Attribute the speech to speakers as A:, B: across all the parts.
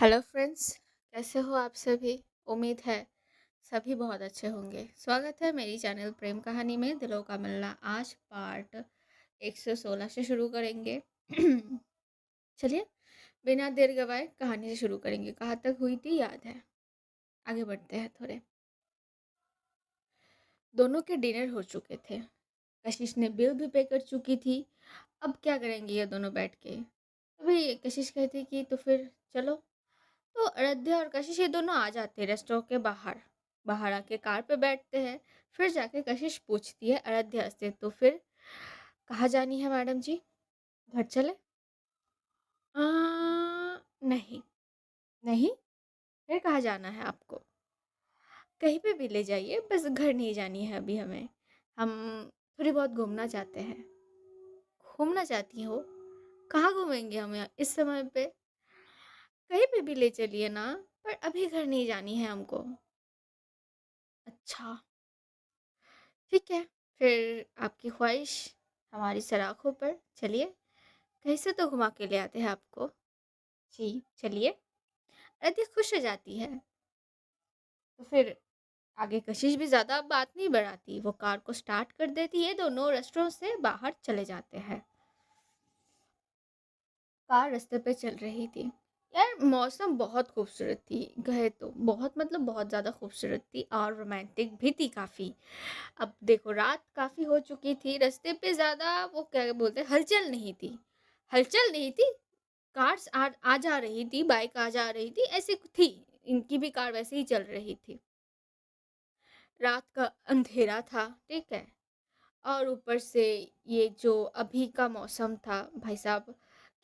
A: Hello friends, कैसे हो आप सभी? उम्मीद है सभी बहुत अच्छे होंगे। स्वागत है मेरी चैनल प्रेम कहानी में दिलों का मिलना। आज पार्ट 116 से शुरू करेंगे। चलिए, बिना देर गवाए कहानी से शुरू करेंगे। कहाँ तक हुई थी याद है? आगे बढ़ते हैं थोड़े। दोनों के डिनर हो चुके थे। कशिश ने बिल भी पे कर चुकी थी। अब क्या करेंगे ये दोनों बैठ के? तभी कशिश कहती कि तो फिर चलो। तो अयोध्या और कशिश ये दोनों आ जाते हैं रेस्टोरेंट के बाहर। बाहर आके कार पे बैठते हैं। फिर जाके कशिश पूछती है अयोध्या से, तो फिर कहाँ जानी है मैडम जी? घर चले? आ, नहीं। नहीं? फिर कहाँ जाना है आपको? कहीं पे भी ले जाइए, बस घर नहीं जानी है अभी हमें। हम थोड़ी बहुत घूमना चाहते हैं। घूमना चाहती हो? कहाँ घूमेंगे हम यहाँ इस समय पे? कहीं पे भी ले चलिए ना, पर अभी घर नहीं जानी है हमको। अच्छा, ठीक है, फिर आपकी ख्वाहिश हमारी सलाखों पर। चलिए, कहीं से तो घुमा के ले आते हैं आपको। जी, चलिए। अदिति खुश हो जाती है। तो फिर आगे कशिश भी ज़्यादा बात नहीं बढ़ाती, वो कार को स्टार्ट कर देती है। दोनों रेस्टोरेंट से बाहर चले जाते हैं। कार रास्ते पे चल रही थी। यार, मौसम बहुत खूबसूरत थी। गए तो बहुत, मतलब बहुत ज़्यादा खूबसूरत थी और रोमांटिक भी थी काफ़ी। अब देखो, रात काफ़ी हो चुकी थी। रास्ते पे ज़्यादा वो क्या बोलते हैं, हलचल नहीं थी। हलचल नहीं थी। कार्स आ जा रही थी, बाइक आ जा रही थी, ऐसी थी। इनकी भी कार वैसे ही चल रही थी। रात का अंधेरा था, ठीक है। और ऊपर से ये जो अभी का मौसम था, भाई साहब,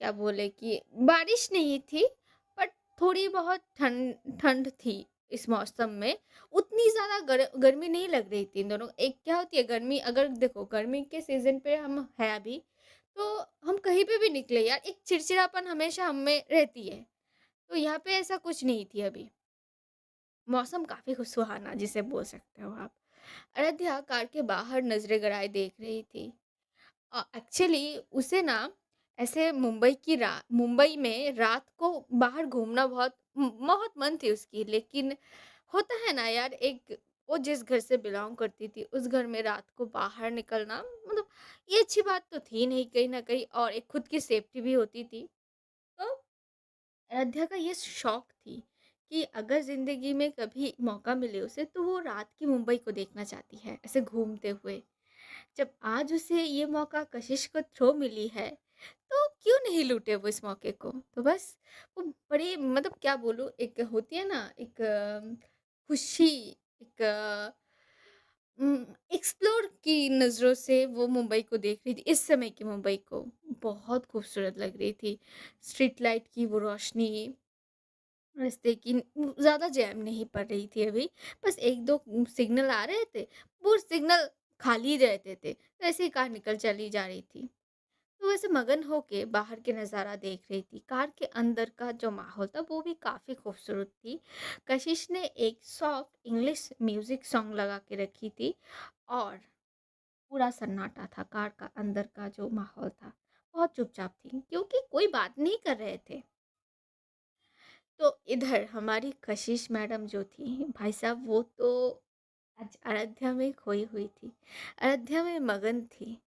A: क्या बोले कि बारिश नहीं थी, बट थोड़ी बहुत ठंड ठंड थी इस मौसम में। उतनी ज़्यादा गर्मी नहीं लग रही थी इन दोनों। एक क्या होती है गर्मी, अगर देखो गर्मी के सीज़न पे हम हैं अभी, तो हम कहीं पे भी निकले यार, एक चिड़चिड़ापन हमेशा हम में रहती है। तो यहाँ पे ऐसा कुछ नहीं थी अभी। मौसम काफ़ी सुहाना जिसे बोल सकते हो आप। अयोध्या कार के बाहर नजरें गड़ाए देख रही थी। एक्चुअली उसे ना ऐसे मुंबई में रात को बाहर घूमना बहुत मन थी उसकी, लेकिन होता है ना यार, एक वो जिस घर से बिलोंग करती थी उस घर में रात को बाहर निकलना, मतलब ये अच्छी बात तो थी नहीं कहीं ना कहीं, और एक खुद की सेफ्टी भी होती थी। तो अयोध्या का ये शौक थी कि अगर ज़िंदगी में कभी मौका मिले उसे, तो वो रात की मुंबई को देखना चाहती है ऐसे घूमते हुए। जब आज उसे ये मौका कशिश को थ्रो मिली है, तो क्यों नहीं लूटे वो इस मौके को? तो बस वो बड़ी, मतलब क्या बोलूँ, एक होती है ना, एक खुशी, एक एक्सप्लोर की नज़रों से वो मुंबई को देख रही थी। इस समय की मुंबई को बहुत खूबसूरत लग रही थी। स्ट्रीट लाइट की वो रोशनी, रास्ते की ज़्यादा जैम नहीं पड़ रही थी अभी। बस 1-2 सिग्नल आ रहे थे, वो सिग्नल खाली रहते थे, तो ऐसे ही कार निकल चली जा रही थी। तो वैसे मगन होके बाहर के नज़ारा देख रही थी। कार के अंदर का जो माहौल था वो भी काफ़ी खूबसूरत थी। कशिश ने एक सॉफ्ट इंग्लिश म्यूज़िक सॉन्ग लगा के रखी थी और पूरा सन्नाटा था। कार का अंदर का जो माहौल था, बहुत चुपचाप थी क्योंकि कोई बात नहीं कर रहे थे। तो इधर हमारी कशिश मैडम जो थी, भाई साहब, वो तो आज अयोध्या में खोई हुई थी। अयोध्या में मगन थी।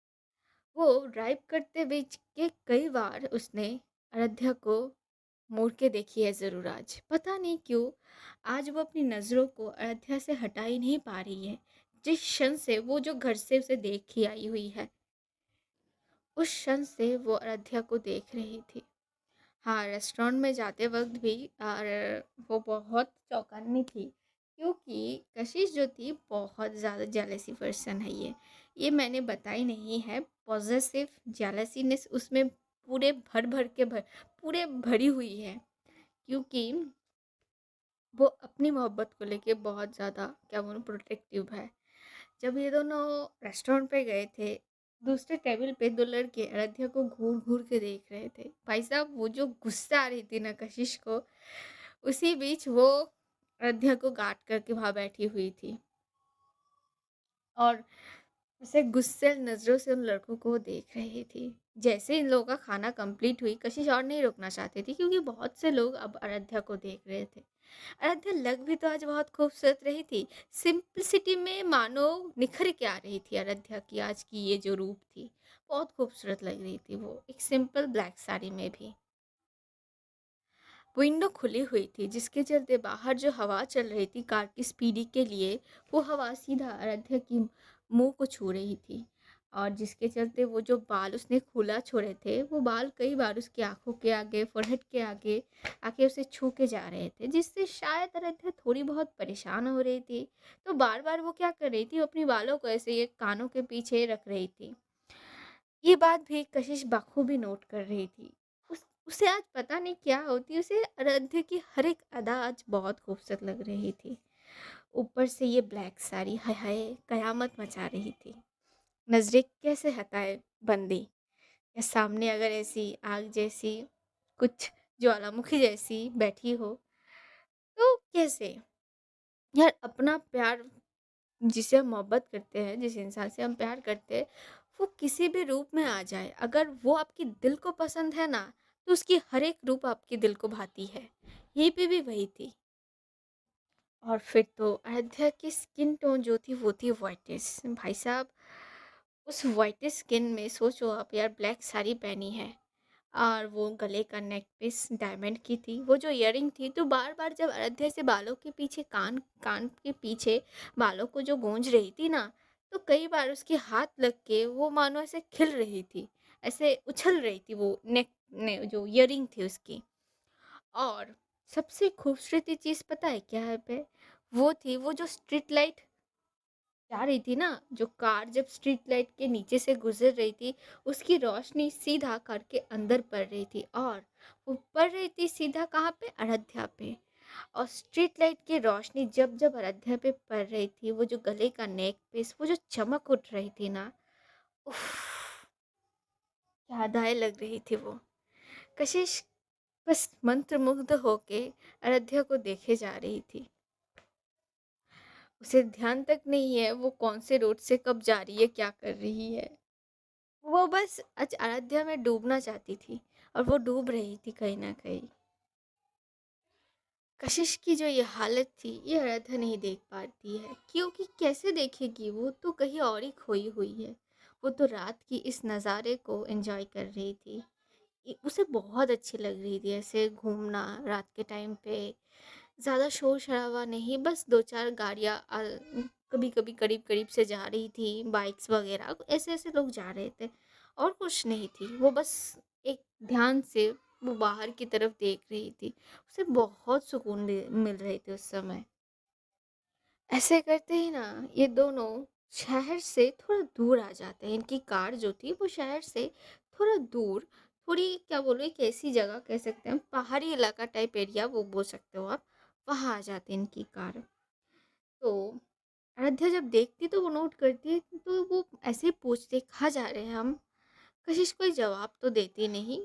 A: वो ड्राइव करते बीच के कई बार उसने अयोध्या को मोड़ के देखी है ज़रूर। आज पता नहीं क्यों, आज वो अपनी नज़रों को अयोध्या से हटा ही नहीं पा रही है। जिस क्षण से वो जो घर से उसे देख के आई हुई है, उस क्षण से वो अयोध्या को देख रही थी। हाँ, रेस्टोरेंट में जाते वक़्त भी और वो बहुत चौकन्नी थी, क्योंकि कशिश जो थी बहुत ज़्यादा जेलसी पर्सन है ये। ये मैंने बताई नहीं है, पॉसेसिव जेलसीनेस उसमें पूरे भरी हुई है, क्योंकि वो अपनी मोहब्बत को लेके बहुत ज़्यादा, क्या बोलूँ, प्रोटेक्टिव है। जब ये दोनों रेस्टोरेंट पे गए थे, दूसरे टेबल पे 2 लड़के अयोध्या को घूर-घूर के देख रहे थे। भाई साहब, वो जो गुस्सा आ रही थी ना कशिश को, उसी बीच वो अयोध्या को गाँठ करके वहाँ बैठी हुई थी। और उसे गुस्सैल नज़रों से उन लड़कों को देख रही थी। जैसे इन लोगों का खाना कंप्लीट हुई, कशिश और नहीं रुकना चाहती थी क्योंकि बहुत से लोग अब आराध्या को देख रहे थे। आराध्या लग भी तो आज बहुत खूबसूरत रही थी। सिंपलिसिटी में मानो निखर के आ रही थी आराध्या की आज की ये जो रूप थी। बहुत खूबसूरत लग रही थी वो, एक सिंपल ब्लैक साड़ी में भी। विंडो खुली हुई थी जिसके चलते बाहर जो हवा चल रही थी कार की स्पीडी के लिए, वो हवा सीधा आराध्या की मुंह को छू रही थी। और जिसके चलते वो जो बाल उसने खुला छोड़े थे, वो बाल कई बार उसकी आंखों के आगे, फोरहेड के आगे आके उसे छू के जा रहे थे, जिससे शायद आराध्या थोड़ी बहुत परेशान हो रही थी। तो बार बार वो क्या कर रही थी, वो अपनी बालों को ऐसे ये कानों के पीछे रख रही थी। ये बात भी कशिश बखूबी नोट कर रही थी। उसे आज पता नहीं क्या होती, उसे आराध्या की हर एक अदा आज बहुत खूबसूरत लग रही थी। ऊपर से ये ब्लैक साड़ी, हाय हाय, कयामत मचा रही थी। नजरें कैसे हटाए बंदी, या सामने अगर ऐसी आग जैसी कुछ ज्वालामुखी जैसी बैठी हो, तो कैसे? यार अपना प्यार, जिसे हम मोहब्बत करते हैं, जिस इंसान से हम प्यार करते हैं, वो किसी भी रूप में आ जाए, अगर वो आपकी दिल को पसंद है ना, तो उसकी हर एक रूप आपके दिल को भाती है। यहीं पे भी वही थी। और फिर तो अयोध्या की स्किन टोन जो थी वो थी वाइटिश, भाई साहब। उस वाइटिश स्किन में सोचो आप यार, ब्लैक साड़ी पहनी है, और वो गले का नेक पीस डायमंड की थी, वो जो इयररिंग थी, तो बार बार जब अयोध्या से बालों के पीछे, कान कान के पीछे बालों को जो गूंज रही थी ना, तो कई बार उसके हाथ लग के वो मानो ऐसे खिल रही थी, ऐसे उछल रही थी वो नेक ने जो इयररिंग थी उसकी। और सबसे खूबसूरती चीज पता है क्या है पे, वो थी वो जो स्ट्रीट लाइट जा रही थी ना, जो कार जब स्ट्रीट लाइट के नीचे से गुजर रही थी, उसकी रोशनी सीधा कार के अंदर पड़ रही थी, और वो पड़ रही थी सीधा कहाँ पे, अयोध्या पे। और स्ट्रीट लाइट की रोशनी जब जब अयोध्या पे पड़ रही थी, वो जो गले का नेक पीस, वो जो चमक उठ रही थी ना, उफ, क्या अदाएं लग रही थी वो। कशिश बस मंत्रमुग्ध होके अयोध्या को देखे जा रही थी। उसे ध्यान तक नहीं है वो कौन से रोड से कब जा रही है, क्या कर रही है। वो बस आराध्या में डूबना चाहती थी, और वो डूब रही थी कहीं ना कहीं। कशिश की जो ये हालत थी, ये आराध्या नहीं देख पाती है, क्योंकि कैसे देखेगी, वो तो कहीं और ही खोई हुई है। वो तो रात की इस नज़ारे को एंजॉय कर रही थी। उसे बहुत अच्छी लग रही थी ऐसे घूमना रात के टाइम पे। ज़्यादा शोर शराबा नहीं, बस दो चार गाड़ियाँ कभी कभी करीब करीब से जा रही थी, बाइक्स वगैरह ऐसे ऐसे लोग जा रहे थे, और कुछ नहीं थी। वो बस एक ध्यान से वो बाहर की तरफ देख रही थी। उसे बहुत सुकून मिल रहे थे उस समय। ऐसे करते ही ना, ये दोनों शहर से थोड़ा दूर आ जाते हैं। इनकी कार जो थी वो शहर से थोड़ा दूर, थोड़ी क्या बोलो, एक ऐसी जगह कह सकते हैं, पहाड़ी इलाका टाइप एरिया वो बोल सकते हो आप, वहाँ आ जाते हैं इनकी कार। तो आराध्या जब देखती तो वो नोट करती है, तो वो ऐसे ही पूछते कहाँ जा रहे हैं हम। कशिश कोई जवाब तो देती नहीं।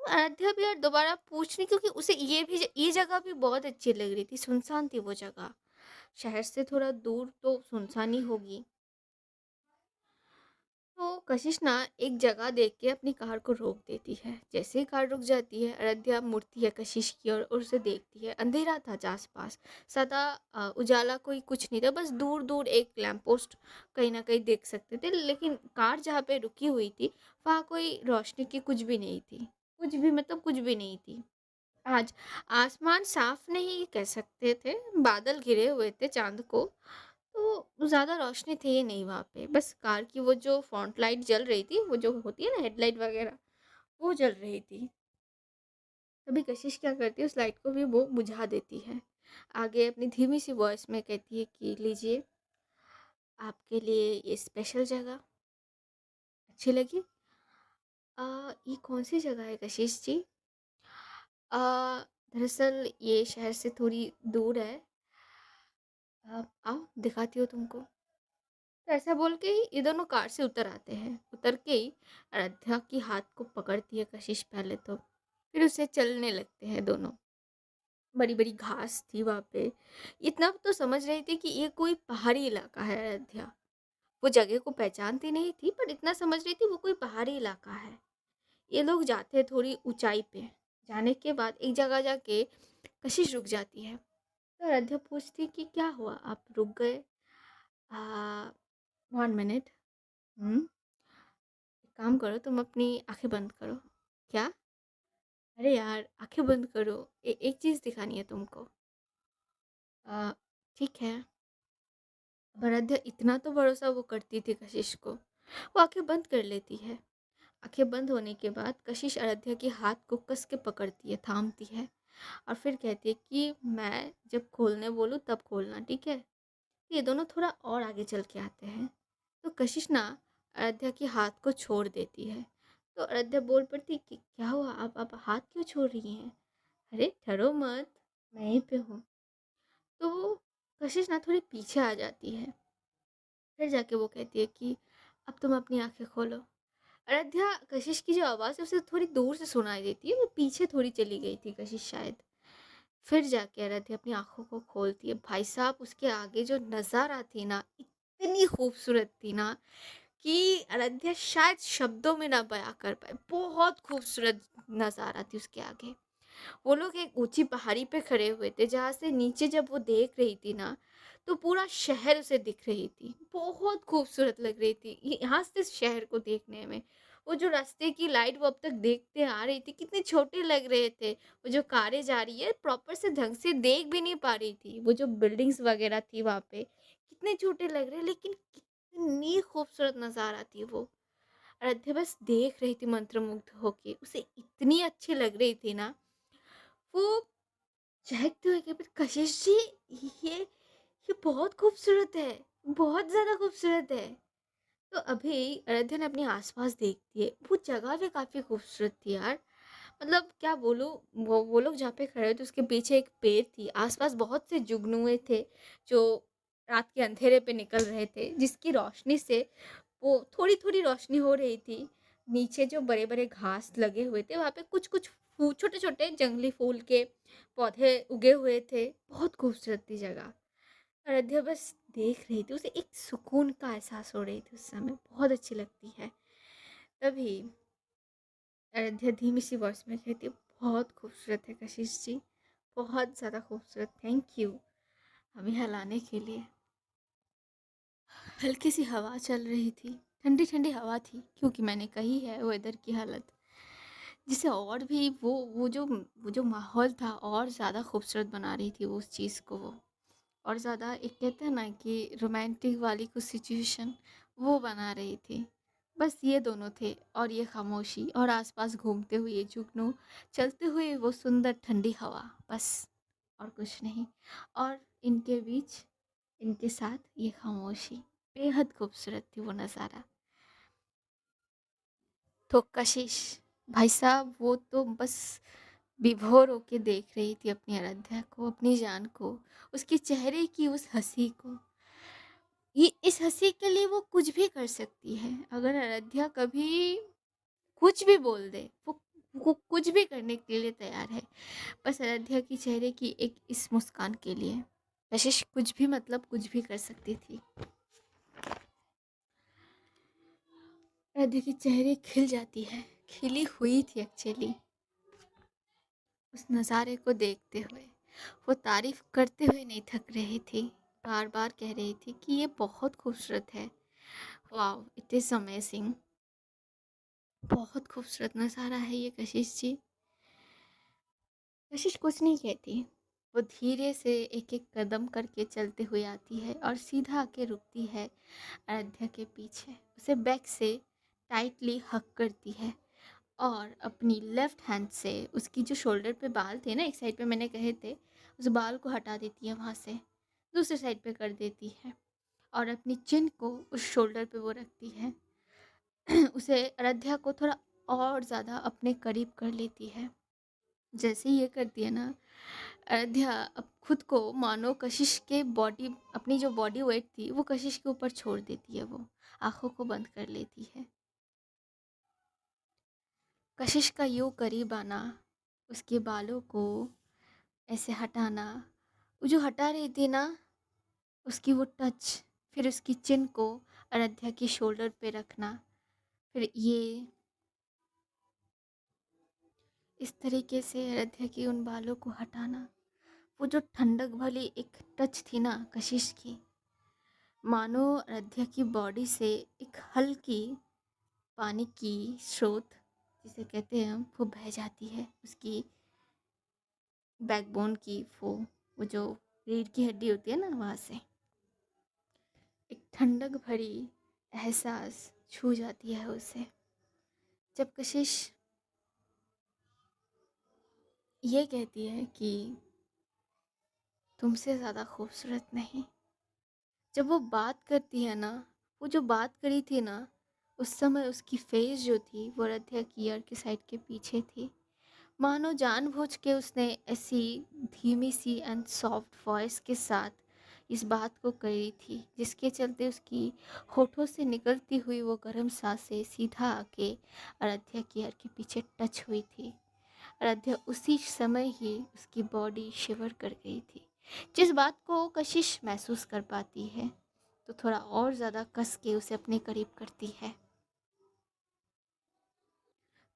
A: आराध्या भी यार दोबारा पूछने, क्योंकि उसे ये जगह भी बहुत अच्छी लग रही थी, सुनसान थी वो जगह। शहर से थोड़ा दूर तो सुनसान ही होगी। तो कशिश ना एक जगह देख के अपनी कार को रोक देती है। जैसे ही कार रुक जाती है, अयोध्या मुड़ती है कशिश की ओर और उसे देखती है। अंधेरा था आसपास, ज़्यादा उजाला कोई कुछ नहीं था, बस दूर दूर एक लैंप पोस्ट कहीं ना कहीं देख सकते थे, लेकिन कार जहाँ पे रुकी हुई थी वहाँ कोई रोशनी की कुछ भी नहीं थी। कुछ भी मतलब कुछ भी नहीं थी। आज आसमान साफ नहीं कह सकते थे, बादल घिरे हुए थे चांद को, तो ज़्यादा रोशनी थी ही नहीं वहाँ पे। बस कार की वो जो फ्रंट लाइट जल रही थी, वो जो होती है ना हेडलाइट वगैरह, वो जल रही थी। कभी कशिश क्या करती है, उस लाइट को भी वो बुझा देती है। आगे अपनी धीमी सी वॉइस में कहती है कि लीजिए, आपके लिए ये स्पेशल जगह अच्छी लगी। ये कौन सी जगह है कशिश जी? आ, दरअसल ये शहर से थोड़ी दूर है। आओ दिखाती हो तुमको। तो ऐसा बोल के ही ये दोनों कार से उतर आते हैं। उतर के ही आराध्या की हाथ को पकड़ती है कशिश पहले तो, फिर उसे चलने लगते हैं दोनों। बड़ी बड़ी घास थी वहाँ पे। इतना तो समझ रही थी कि ये कोई पहाड़ी इलाका है अयोध्या। वो जगह को पहचानती नहीं थी, पर इतना समझ रही थी वो कोई पहाड़ी इलाका है। ये लोग जाते हैं थोड़ी ऊँचाई पे। जाने के बाद एक जगह जाके कशिश रुक जाती है। तो आराध्या पूछती कि क्या हुआ आप रुक गए? अ, 1 मिनट। हुँ, एक काम करो तुम अपनी आँखें बंद करो। क्या? अरे यार आँखें बंद करो। एक चीज़ दिखानी है तुमको। अ, ठीक है। अब आराध्या इतना तो भरोसा वो करती थी कशिश को। वो आँखें बंद कर लेती है। आँखें बंद होने के बाद कशिश आराध्या के हाथ को कस के पकड़ती है, थामती है और फिर कहती है कि मैं जब खोलने बोलूँ तब खोलना, ठीक है? ये दोनों थोड़ा और आगे चल के आते हैं। तो कशिश ना आराध्या के हाथ को छोड़ देती है। तो आराध्या बोल पड़ती कि क्या हुआ आप हाथ क्यों छोड़ रही हैं? अरे डरो मत, मैं यहीं पे हूँ। तो कशिश ना थोड़ी पीछे आ जाती है। फिर जाके वो कहती है कि अब तुम अपनी आंखें खोलो। आराध्या कशिश की जो आवाज़ है उसे थोड़ी दूर से सुनाई देती है, वो पीछे थोड़ी चली गई थी कशिश शायद। फिर जाके आराध्या अपनी आँखों को खोलती है। भाई साहब उसके आगे जो नज़ारा थी ना, इतनी खूबसूरत थी ना कि आराध्या शायद शब्दों में ना बयाँ कर पाए। बहुत खूबसूरत नज़ारा थी उसके आगे। वो लोग एक ऊँची पहाड़ी पे खड़े हुए थे जहाँ से नीचे जब वो देख रही थी ना, तो पूरा शहर उसे दिख रही थी। बहुत खूबसूरत लग रही थी यहाँ से शहर को देखने में। वो जो रास्ते की लाइट वो अब तक देखते आ रही थी, कितने छोटे लग रहे थे। वो जो कारें जा रही है प्रॉपर से ढंग से देख भी नहीं पा रही थी। वो जो बिल्डिंग्स वगैरह थी वहाँ पे, कितने छोटे लग रहे लेकिन कितनी खूबसूरत नज़ारा थी वो। अयोध्या बस देख रही थी मंत्रमुग्ध होके, उसे इतनी अच्छी लग रही थी ना, वो चहकते हुए कह कशिश जी ये बहुत खूबसूरत है, बहुत ज़्यादा खूबसूरत है। तो अभी अयोध्या ने अपने आसपास देखती है, वो जगह भी काफ़ी खूबसूरत थी यार। मतलब क्या बोलूँ, वो लोग जहाँ पे खड़े थे उसके पीछे एक पेड़ थी, आसपास बहुत से जुगनुए थे जो रात के अंधेरे पे निकल रहे थे, जिसकी रोशनी से वो थोड़ी-थोड़ी रोशनी हो रही थी। नीचे जो बड़े-बड़े घास लगे हुए थे, वहाँ पे कुछ-कुछ छोटे-छोटे जंगली फूल के पौधे उगे हुए थे। बहुत खूबसूरत थी जगह। अयोध्या बस देख रही थी, उसे एक सुकून का एहसास हो रही थी उस समय, बहुत अच्छी लगती है। तभी अयोध्या धीमी सी वॉइस में कहती है, बहुत खूबसूरत है कशिश जी, बहुत ज़्यादा खूबसूरत, थैंक यू हमें हिलाने के लिए। हल्की सी हवा चल रही थी, ठंडी ठंडी हवा थी, क्योंकि मैंने कही है वेदर की हालत, जिसे और भी वो जो माहौल था और ज़्यादा खूबसूरत बना रही थी वो उस चीज़ को वो। और ज़्यादा एक कहते हैं ना कि रोमांटिक वाली कुछ सिचुएशन वो बना रही थी। बस ये दोनों थे और ये खामोशी और आसपास घूमते हुए ये जुगनू, चलते हुए वो सुंदर ठंडी हवा, बस और कुछ नहीं। और इनके बीच, इनके साथ ये खामोशी, बेहद खूबसूरत थी वो नज़ारा। तो कशिश भाई साहब वो तो बस विभोर होके देख रही थी अपनी आराध्या को, अपनी जान को, उसके चेहरे की उस हंसी को। ये इस हंसी के लिए वो कुछ भी कर सकती है। अगर आराध्या कभी कुछ भी बोल दे, वो कुछ भी करने के लिए तैयार है, बस आराध्या की चेहरे की एक इस मुस्कान के लिए। कशिश कुछ भी मतलब कुछ भी कर सकती थी। आराध्या की चेहरे खिल जाती है, खिली हुई थी एक्चुअली उस नज़ारे को देखते हुए। वो तारीफ करते हुए नहीं थक रही थी, बार बार कह रही थी कि ये बहुत खूबसूरत है, वाओ इट इज़ अमेजिंग, बहुत खूबसूरत नज़ारा है ये कशिश जी। कशिश कुछ नहीं कहती, वो धीरे से एक एक कदम करके चलते हुए आती है और सीधा आके रुकती है आराध्या के पीछे, उसे बैक से टाइटली हक करती है और अपनी लेफ्ट हैंड से उसकी जो शोल्डर पे बाल थे ना, एक साइड पे मैंने कहे थे, उस बाल को हटा देती है, वहाँ से दूसरे साइड पे कर देती है और अपनी चिन को उस शोल्डर पे वो रखती है। उसे आराध्या को थोड़ा और ज़्यादा अपने करीब कर लेती है। जैसे ही ये करती है ना, अयोध्या अब खुद को मानो कशिश के बॉडी, अपनी जो बॉडी वेट थी वो कशिश के ऊपर छोड़ देती है। वो आंखों को बंद कर लेती है। कशिश का यूं करीब आना, उसके बालों को ऐसे हटाना, वो जो हटा रही थी ना, उसकी वो टच, फिर उसकी चिन को अयोध्या की शोल्डर पे रखना, फिर ये इस तरीके से अयोध्या की उन बालों को हटाना। वो जो ठंडक भली एक टच थी ना कशिश की, मानो अयोध्या की बॉडी से एक हल्की पानी की स्रोत जिसे कहते हैं हम, वो बह जाती है उसकी बैकबोन की, वो जो रीढ़ की हड्डी होती है ना वहाँ से एक ठंडक भरी एहसास छू जाती है उसे। जब कशिश ये कहती है कि तुमसे ज़्यादा खूबसूरत नहीं, जब वो बात करती है ना, वो जो बात करी थी ना, उस समय उसकी फेस जो थी वो रध्या की ईयर की साइड के पीछे थी। मानो जानबूझ के उसने ऐसी धीमी सी एंड सॉफ्ट वॉइस के साथ इस बात को करी थी, जिसके चलते उसकी होठों से निकलती हुई वो गर्म सांसें सीधा आके आराध्या की ईयर के पीछे टच हुई थी। आराध्या उसी समय ही उसकी बॉडी शिवर कर गई थी। जिस बात को कशिश महसूस कर पाती है तो थोड़ा और ज़्यादा कस के उसे अपने करीब करती है।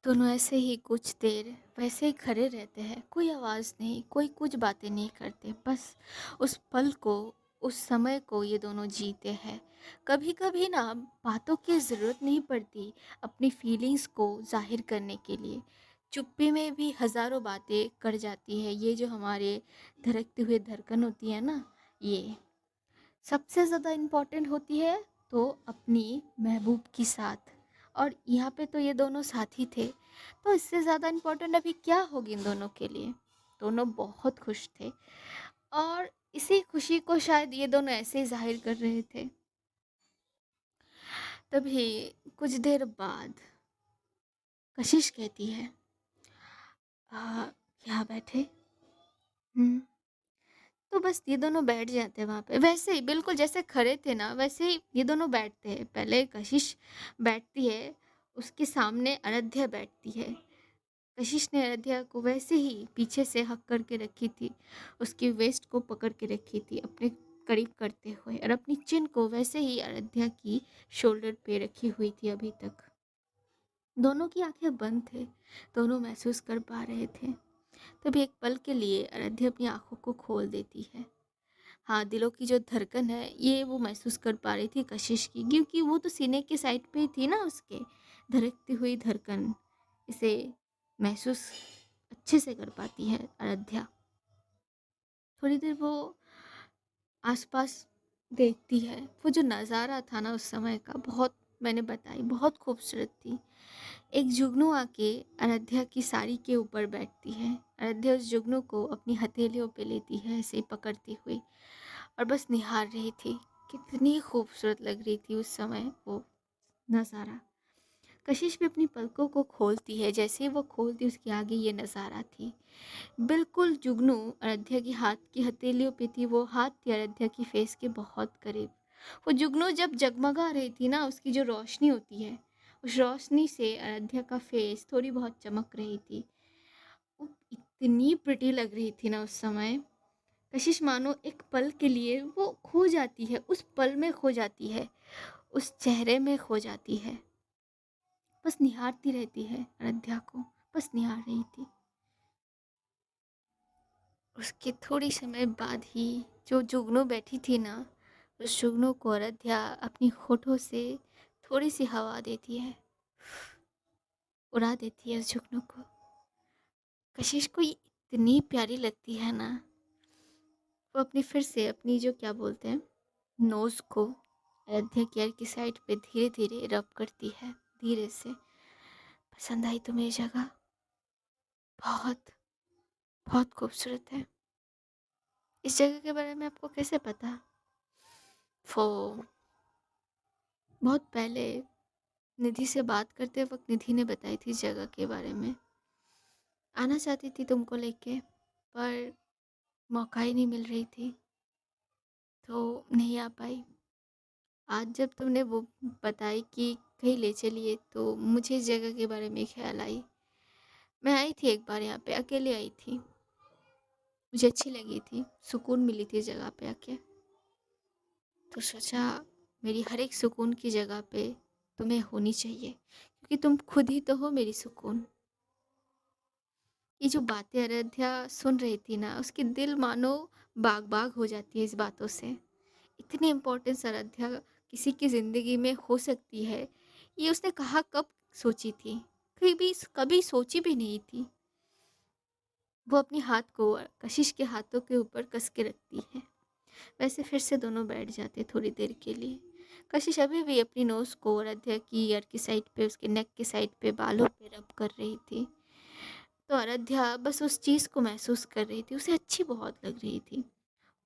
A: दोनों ऐसे ही कुछ देर वैसे ही खड़े रहते हैं, कोई आवाज़ नहीं, कोई कुछ बातें नहीं करते, बस उस पल को, उस समय को ये दोनों जीते हैं। कभी कभी ना बातों की ज़रूरत नहीं पड़ती अपनी फीलिंग्स को जाहिर करने के लिए, चुप्पी में भी हज़ारों बातें कर जाती है ये जो हमारे धड़कते हुए धड़कन होती है ना, ये सबसे ज़्यादा इम्पोर्टेंट होती है तो अपनी महबूब के साथ। और यहाँ पे तो ये दोनों साथी थे, तो इससे ज़्यादा इम्पोर्टेंट अभी क्या होगी इन दोनों के लिए। दोनों बहुत खुश थे और इसी खुशी को शायद ये दोनों ऐसे ही जाहिर कर रहे थे। तभी कुछ देर बाद कशिश कहती है, यहाँ बैठे। हम्म। तो बस ये दोनों बैठ जाते हैं वहाँ पे, वैसे ही बिल्कुल जैसे खड़े थे ना वैसे ही ये दोनों बैठते हैं। पहले कशिश बैठती है, उसके सामने अनध्या बैठती है। कशिश ने अनध्या को वैसे ही पीछे से हक करके रखी थी, उसकी वेस्ट को पकड़ के रखी थी अपने करीब करते हुए, और अपनी चिन को वैसे ही अनध्या की शोल्डर पे रखी हुई थी अभी तक। दोनों की आंखें बंद थे, दोनों महसूस कर पा रहे थे। तभी एक पल के लिए अनध्या अपनी आंखों को खोल देती है। हाँ, दिलों की जो धड़कन है ये वो महसूस कर पा रही थी कशिश की, क्योंकि वो तो सीने के साइड पे ही थी ना उसके, धड़कती हुई धड़कन इसे महसूस अच्छे से कर पाती है अयोध्या। थोड़ी देर वो आसपास देखती है, वो जो नज़ारा था ना उस समय का, बहुत, मैंने बताई बहुत खूबसूरत थी। एक जुगनू आके अयोध्या की साड़ी के ऊपर बैठती है। अयोध्या उस जुगनू को अपनी हथेलियों पे लेती है ऐसे ही पकड़ती हुई, और बस निहार रही थी। कितनी खूबसूरत लग रही थी उस समय वो नज़ारा। कशिश भी अपनी पलकों को खोलती है, जैसे ही वो खोलती उसके आगे ये नज़ारा थी। बिल्कुल जुगनू अयोध्या की हाथ की हथेलियों पे थी, वो हाथ थी अयोध्या की फेस के बहुत करीब। वो जुगनू जब जगमगा रही थी ना, उसकी जो रोशनी होती है, उस रोशनी से अयोध्या का फेस थोड़ी बहुत चमक रही थी। वो इतनी प्रिटी लग रही थी ना उस समय। कशिश मानो एक पल के लिए वो खो जाती है, उस पल में खो जाती है, उस चेहरे में खो जाती है। बस निहारती रहती है अयोध्या को, बस निहार रही थी। उसके थोड़ी समय बाद ही जो जुगनू बैठी थी ना, उस जुगनू को अयोध्या अपनी होठों से थोड़ी सी हवा देती है, उड़ा देती है उस जुगनू को। कशिश को ये इतनी प्यारी लगती है ना, वो अपनी फिर से अपनी जो क्या बोलते हैं नोज को अयोध्या की की साइड पे धीरे धीरे रब करती है, धीरे से। पसंद आई तुम्हें ये जगह? बहुत बहुत खूबसूरत है। इस जगह के बारे में आपको कैसे पता? वो बहुत पहले निधि से बात करते वक्त निधि ने बताई थी इस जगह के बारे में। आना चाहती थी तुमको लेके, पर मौका ही नहीं मिल रही थी, तो नहीं आ पाई। आज जब तुमने वो बताई कि कहीं ले चलिए, तो मुझे इस जगह के बारे में ख्याल आई। मैं आई थी एक बार यहाँ पे, अकेले आई थी, मुझे अच्छी लगी थी, सुकून मिली थी इस जगह पे आके। तो सोचा मेरी हर एक सुकून की जगह पे तुम्हें होनी चाहिए, क्योंकि तुम खुद ही तो हो मेरी सुकून। ये जो बातें आराध्या सुन रही थी ना, उसकी दिल मानो बाग-बाग हो जाती है इस बातों से। इतनी इम्पोर्टेंस आराध्या किसी की ज़िंदगी में हो सकती है, ये उसने कहाँ कब सोची थी? कभी सोची भी नहीं थी। वो अपने हाथ को कशिश के हाथों के ऊपर कस के रखती है। वैसे फिर से दोनों बैठ जाते थोड़ी देर के लिए। कशिश अभी भी अपनी नोज़ को आराध्या की ईयर की साइड पे, उसके नेक की साइड पे, बालों पे रब कर रही थी। तो आराध्या बस उस चीज़ को महसूस कर रही थी, उसे अच्छी बहुत लग रही थी।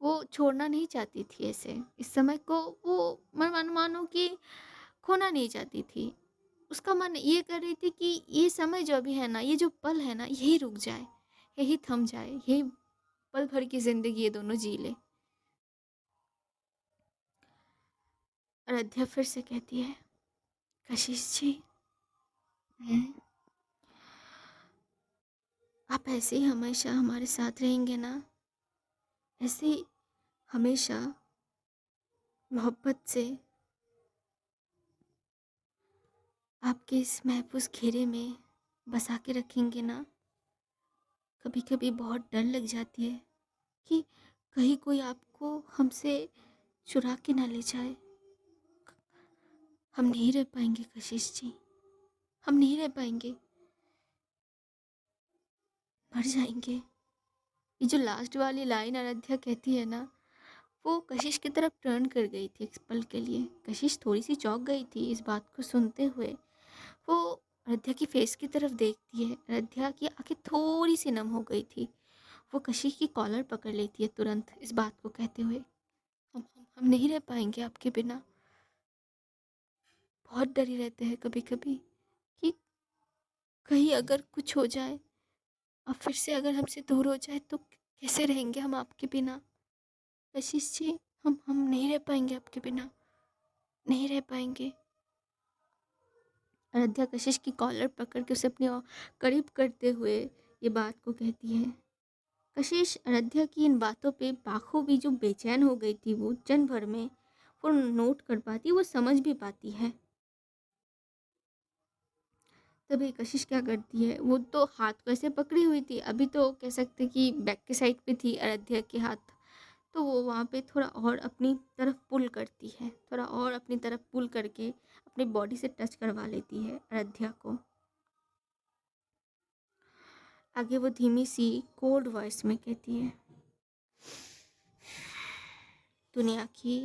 A: वो छोड़ना नहीं चाहती थी ऐसे, इस समय को वो मानो कि खोना नहीं चाहती थी। उसका मन ये कर रही थी कि ये समय जो अभी है ना, ये जो पल है ना, यही रुक जाए, यही थम जाए, यही पल भर की ज़िंदगी ये दोनों जी लें। आराध्या फिर से कहती है, कशिश जी, हुँ, आप ऐसे ही हमेशा हमारे साथ रहेंगे ना? ऐसे ही हमेशा मोहब्बत से आपके इस महफूज़ घेरे में बसा के रखेंगे ना? कभी-कभी बहुत डर लग जाती है कि कहीं कोई आपको हमसे चुरा के ना ले जाए। हम नहीं रह पाएँगे कशिश जी, हम नहीं रह पाएँगे, मर जाएँगे। ये जो लास्ट वाली लाइन आराध्या कहती है ना, वो कशिश की तरफ टर्न कर गई थी एक पल के लिए। कशिश थोड़ी-सी चौंक गई थी इस बात को सुनते हुए। वो आराध्या की फेस की तरफ देखती है, आराध्या की आँखें थोड़ी-सी नम हो गई थी। वो कशिश की कॉलर पकड़ लेती है तुरंत इस बात को कहते हुए। हम नहीं रह पाएँगे आपके बिना। बहुत डरे रहते हैं कभी-कभी कि कहीं अगर कुछ हो जाए और फिर से अगर हमसे दूर हो जाए तो कैसे रहेंगे हम आपके बिना? कशिश जी, हम नहीं रह पाएँगे आपके बिना, नहीं रह पाएँगे। आराध्या कशिश की कॉलर पकड़ के उसे अपने करीब करते हुए ये बात को कहती है। कशिश आराध्या की इन बातों पे बाखूबी जो बेचैन हो गई थी वो क्षण भर में, वो नोट कर पाती है, वो समझ भी पाती है। तभी कशिश क्या करती है, वो तो हाथ को ऐसे पकड़ी हुई थी, अभी तो कह सकते कि बैक की साइड पे थी आराध्या के हाथ, तो वो वहाँ पे थोड़ा और अपनी तरफ पुल करती है, थोड़ा और अपनी तरफ पुल करके अपनी बॉडी से टच करवा लेती है आराध्या को। आगे वो धीमी सी कोल्ड वॉइस में कहती है, दुनिया की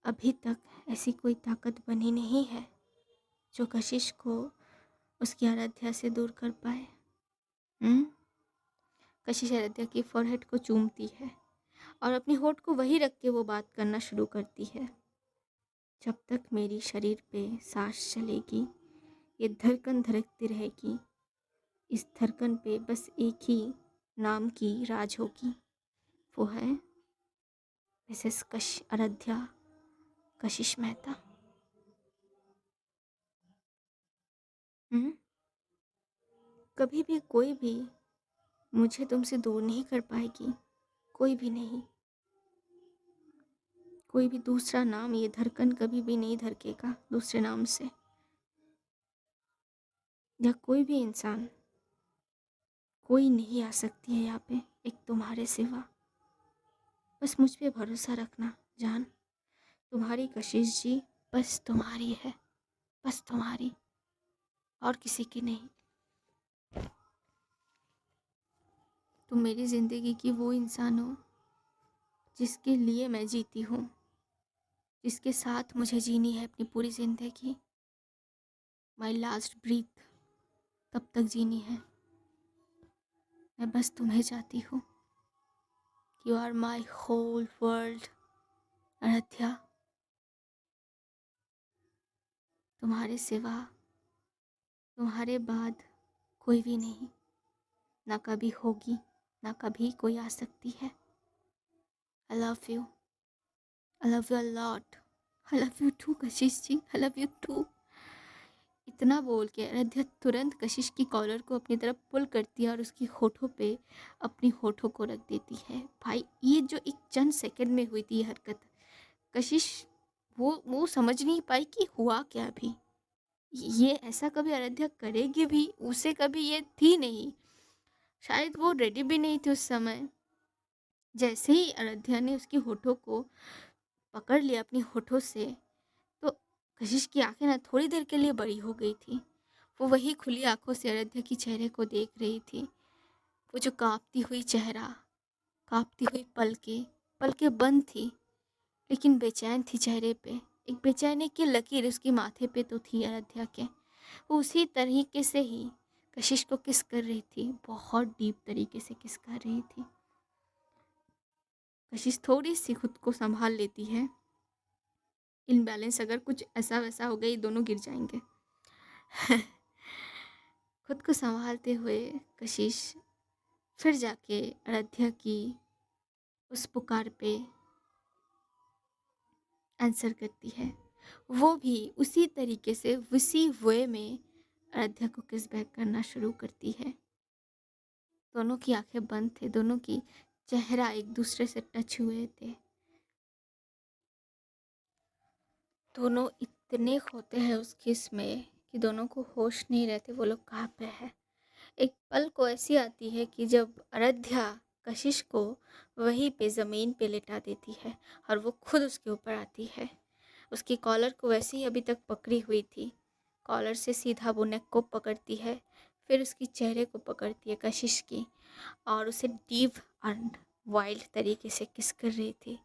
A: अभी तक ऐसी कोई ताकत बनी नहीं है जो कशिश को उसकी आराध्या से दूर कर पाए। हम्म। कशिश आराध्या की फॉरहेड को चूमती है और अपनी होठ को वही रख के वो बात करना शुरू करती है। जब तक मेरी शरीर पे सांस चलेगी, ये धड़कन धड़कती रहेगी। इस धड़कन पे बस एक ही नाम की राज होगी, वो है मिसेस कश आराध्या कशिश मेहता। हम्म। कभी भी कोई भी मुझे तुमसे दूर नहीं कर पाएगी, कोई भी नहीं। कोई भी दूसरा नाम, ये धड़कन कभी भी नहीं धड़केगा दूसरे नाम से, या कोई भी इंसान, कोई नहीं आ सकती है यहाँ पे एक तुम्हारे सिवा। बस मुझ पे भरोसा रखना जान, तुम्हारी कशिश जी बस तुम्हारी है, बस तुम्हारी, और किसी की नहीं। तुम मेरी ज़िंदगी की वो इंसान हो जिसके लिए मैं जीती हूँ, जिसके साथ मुझे जीनी है अपनी पूरी ज़िंदगी। माई लास्ट ब्रीथ तब तक जीनी है। मैं बस तुम्हें चाहती हूँ। You are my whole world Aaradhya. तुम्हारे सिवा, तुम्हारे बाद कोई भी नहीं, ना कभी होगी, ना कभी कोई आ सकती है। I love you, I love you a lot, I love you too Kashish ji, I love you too. इतना बोल के आराध्या तुरंत कशिश की कॉलर को अपनी तरफ पुल करती है और उसकी होठों पे अपनी होठों को रख देती है। भाई ये जो एक चंद सेकंड में हुई थी ये हरकत, कशिश वो समझ नहीं पाई कि हुआ क्या अभी। ये ऐसा कभी आराध्या करेगी भी, उसे कभी ये थी नहीं। शायद वो रेडी भी नहीं थी उस समय। जैसे ही आराध्या ने उसकी होठों को पकड़ लिया अपनी होठों से, तो कशिश की आंखें ना थोड़ी देर के लिए बड़ी हो गई थी। वो वही खुली आंखों से आराध्या की चेहरे को देख रही थी। वो जो कांपती हुई चेहरा, कांपती हुई पलकें, पलकें बंद थी लेकिन बेचैन थी चेहरे पे। एक बेचैनी की लकीर उसकी माथे पे तो थी आराध्या के। वो उसी तरीके से ही कशिश को किस कर रही थी, बहुत डीप तरीके से किस कर रही थी। कशिश थोड़ी सी खुद को संभाल लेती है। इनबैलेंस अगर कुछ ऐसा वैसा हो गई, दोनों गिर जाएंगे। खुद को संभालते हुए कशिश फिर जाके आराध्या की उस पुकार पे आंसर करती है। वो भी उसी तरीके से, उसी वे में आराध्या को किस बैक करना शुरू करती है। दोनों की आंखें बंद थे, दोनों की चेहरा एक दूसरे से टच हुए थे। दोनों इतने खोते हैं उस किस में कि दोनों को होश नहीं रहते वो लोग कहाँ पे है। एक पल को ऐसी आती है कि जब आराध्या कशिश को वहीं पे ज़मीन पे लेटा देती है और वो खुद उसके ऊपर आती है। उसकी कॉलर को वैसे ही अभी तक पकड़ी हुई थी, कॉलर से सीधा वो नेक को पकड़ती है, फिर उसकी चेहरे को पकड़ती है कशिश की, और उसे डीप एंड वाइल्ड तरीके से किस कर रही थी।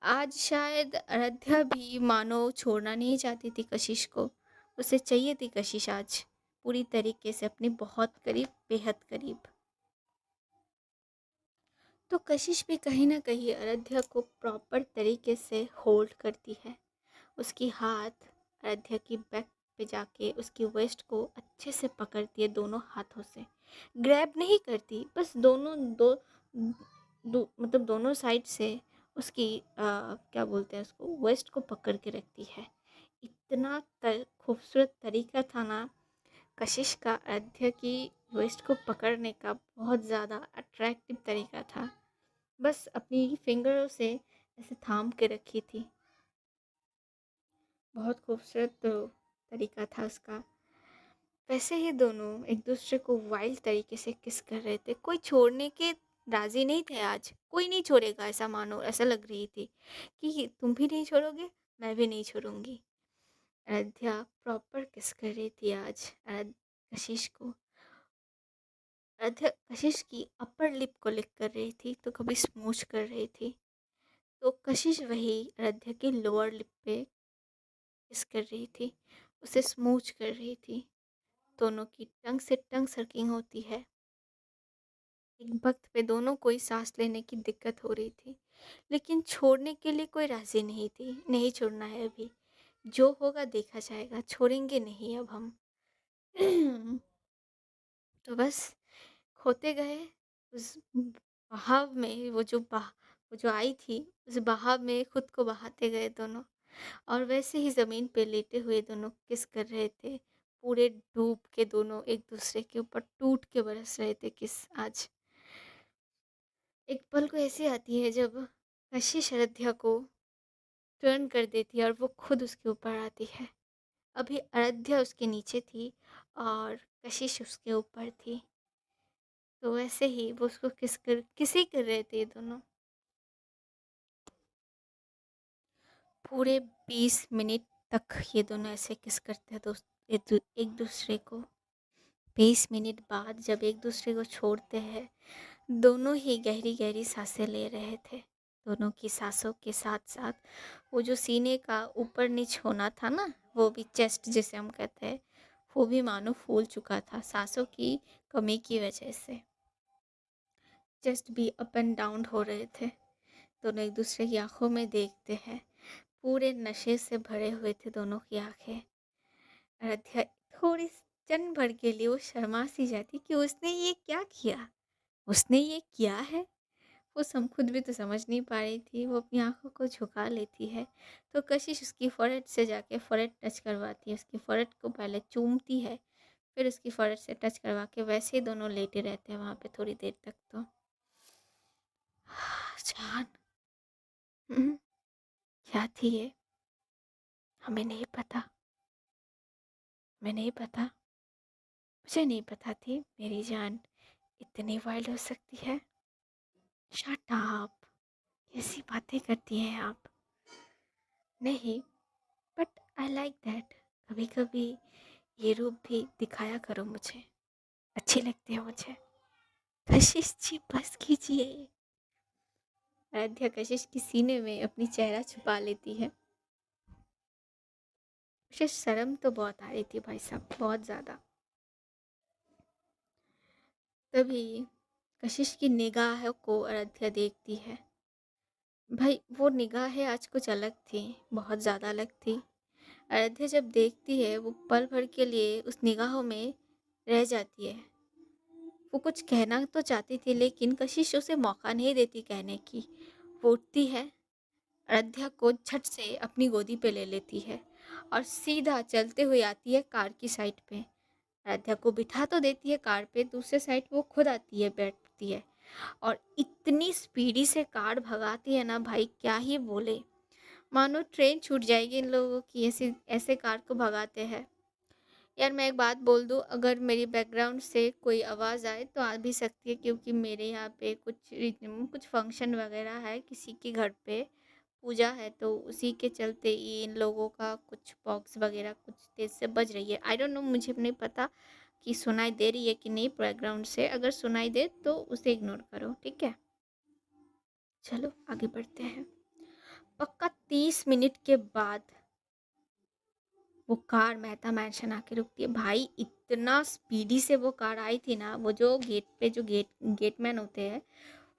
A: आज शायद आराध्या भी मानो छोड़ना नहीं चाहती थी कशिश को। उसे चाहिए थी कशिश आज पूरी तरीके से अपने बहुत करीब, बेहद करीब। तो कशिश भी कहीं ना कहीं आराध्या को प्रॉपर तरीके से होल्ड करती है। उसकी हाथ आराध्या की बैक पे जाके उसकी वेस्ट को अच्छे से पकड़ती है दोनों हाथों से। ग्रैब नहीं करती, बस दोनों मतलब दोनों साइड से उसकी क्या बोलते हैं उसको, वेस्ट को पकड़ के रखती है। इतना खूबसूरत तरीका था ना कशिश का आराध्या की वेस्ट को पकड़ने का, बहुत ज़्यादा अट्रैक्टिव तरीका था। बस अपनी फिंगरों से ऐसे थाम के रखी थी। बहुत खूबसूरत तो तरीका था उसका। वैसे ही दोनों एक दूसरे को वाइल्ड तरीके से किस कर रहे थे। कोई छोड़ने के राजी नहीं थे आज, कोई नहीं छोड़ेगा ऐसा मानो, ऐसा लग रही थी कि तुम भी नहीं छोड़ोगे, मैं भी नहीं छोड़ूंगी। आराध्या प्रॉपर किस कर रही थी आज कशिश को। आराध्या कशिश की अपर लिप को लिक कर रही थी तो कभी स्मूच कर रही थी, तो कशिश वही आराध्या की लोअर लिप पे किस कर रही थी, उसे स्मूच कर रही थी। दोनों की टंग से टंग सर्किंग होती है। एक वक्त पे दोनों को ही सांस लेने की दिक्कत हो रही थी, लेकिन छोड़ने के लिए कोई राजी नहीं थी। नहीं छोड़ना है अभी, जो होगा देखा जाएगा, छोड़ेंगे नहीं अब हम। तो बस खोते गए उस बहाव में। वो जो आई थी उस बहाव में खुद को बहाते गए दोनों, और वैसे ही ज़मीन पे लेटे हुए दोनों किस कर रहे थे। पूरे डूब के दोनों एक दूसरे के ऊपर टूट के बरस रहे थे किस आज। एक पल को ऐसी आती है जब कशिश आराध्या को टर्न कर देती है और वो खुद उसके ऊपर आती है। अभी आराध्या उसके नीचे थी और कशिश उसके ऊपर थी, तो वैसे ही वो उसको किसी कर रहे थे ये दोनों। पूरे 20 मिनट तक ये दोनों ऐसे किस करते हैं दोस्त, एक दूसरे को। 20 मिनट बाद जब एक दूसरे को छोड़ते हैं, दोनों ही गहरी गहरी सांसें ले रहे थे। दोनों की सांसों के साथ साथ वो जो सीने का ऊपर नीच होना था ना, वो भी चेस्ट जिसे हम कहते हैं, वो भी मानो फूल चुका था सांसों की कमी की वजह से। चेस्ट भी अप एंड डाउन हो रहे थे। दोनों एक दूसरे की आंखों में देखते हैं। पूरे नशे से भरे हुए थे दोनों की आंखें। आराध्या थोड़ी क्षण भर के लिए वो शर्मा सी जाती कि उसने ये क्या किया, उसने ये किया है। वो खुद भी तो समझ नहीं पा रही थी। वो अपनी आंखों को झुका लेती है तो कशिश उसकी फोrehead से जाके फोrehead टच करवाती है, उसकी फोrehead को पहले चूमती है, फिर उसकी फोrehead से टच करवा के वैसे ही दोनों लेटे रहते हैं वहाँ पे थोड़ी देर तक। तो जान, हम्म, क्या थी ये। हमें नहीं पता, हमें नहीं पता, मुझे नहीं पता थी मेरी जान इतनी वाइल्ड हो सकती है। Shut up! कैसी बातें करती हैं आप? नहीं, बट आई लाइक दैट। कभी कभी ये रूप भी दिखाया करो मुझे, अच्छे लगते हो मुझे। कशिश जी बस कीजिए। आराध्या कशिश की सीने में अपनी चेहरा छुपा लेती है। मुझे शर्म तो बहुत आ रही थी भाई साहब, बहुत ज़्यादा। तभी कशिश की निगाह को आराध्या देखती है। भाई वो निगाहें आज कुछ अलग थी, बहुत ज़्यादा अलग थी। आराध्या जब देखती है वो पल भर के लिए उस निगाहों में रह जाती है। वो कुछ कहना तो चाहती थी लेकिन कशिश उसे मौका नहीं देती कहने की। वो उठती है, आराध्या को झट से अपनी गोदी पे ले लेती है और सीधा चलते हुए आती है कार की साइड पे। आराध्या को बिठा तो देती है कार पे, दूसरे साइड वो खुद आती है, बैठती है और इतनी स्पीडी से कार भगाती है ना भाई, क्या ही बोले। मानो ट्रेन छूट जाएगी इन लोगों की, ऐसे ऐसे कार को भगाते हैं। यार मैं एक बात बोल दूँ, अगर मेरी बैकग्राउंड से कोई आवाज़ आए तो आ भी सकती है, क्योंकि मेरे यहाँ पे कुछ फंक्शन वगैरह है, किसी के घर पे पूजा है, तो उसी के चलते ये इन लोगों का कुछ बॉक्स वगैरह कुछ तेज़ से बज रही है। आई डोंट नो, मुझे नहीं पता कि सुनाई दे रही है कि नहीं बैकग्राउंड से। अगर सुनाई दे तो उसे इग्नोर करो, ठीक है। चलो आगे बढ़ते हैं। पक्का 30 मिनट के बाद वो कार मेहता मैंशन आके रुकती है। भाई इतना स्पीडी से वो कार आई थी ना, वो जो गेट पे जो गेटमैन होते हैं,